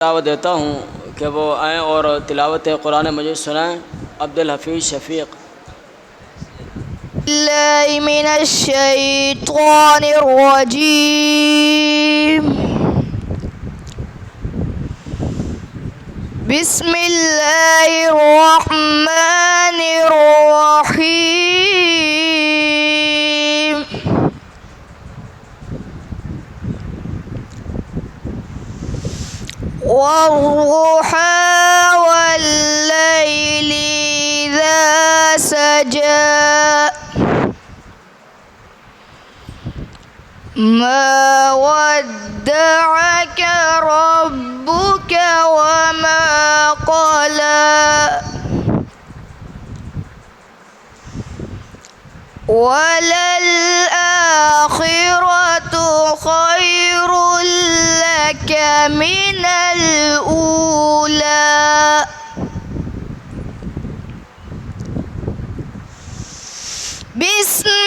दावत देता हूँ कि वो आएँ और तिलावत कुरान मजीद सुनाएँ। अब्दुल हफीज़ शफीक। मिनश्शैतानिर्रजीम। बिस्मिल्लाहिर्रहमानिर्रहीम। वद्दुहा वल्लैलि इज़ा सजा मा वद्दअक रब्बुक वमा क़ला वललआखिरतु खैरुल लक मिनल ऊला। बिस्मिल्लाहिर्रहमानिर्रहीम।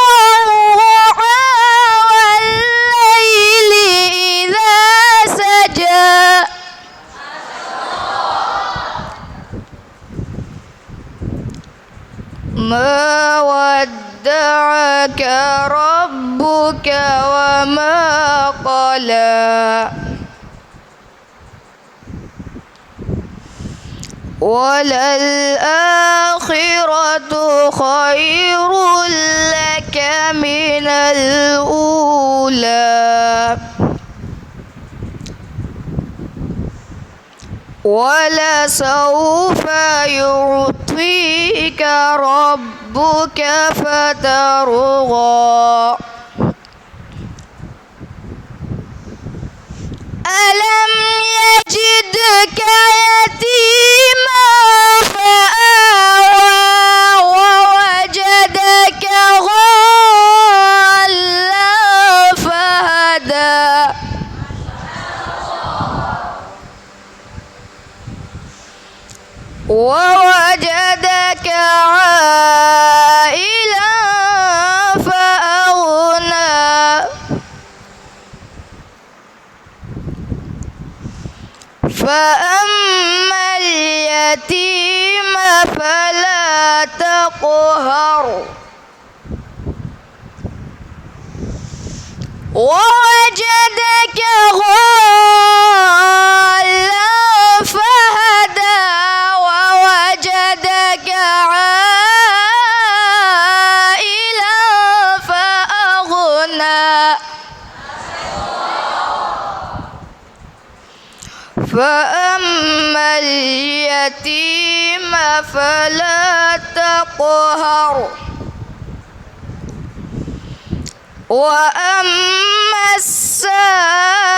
वद्दुहा वल्लैलि इज़ा सजा मा वद्दअक रब्बुक वमा क़ला वललआखिरतु खैरुल लक मिनल ऊला। वलसौफ युዕतिक रब्बुक फतरदा अलम यजिदक यतीमा फआवा ववजदक ضالا फहदा ووجدك عائلا فأغنى فأما اليتيم فلا تقهر ووجدك ضالا فهدى ووجدك عائلا فأغنى فأما اليتيم فلا تقهر وأما السائل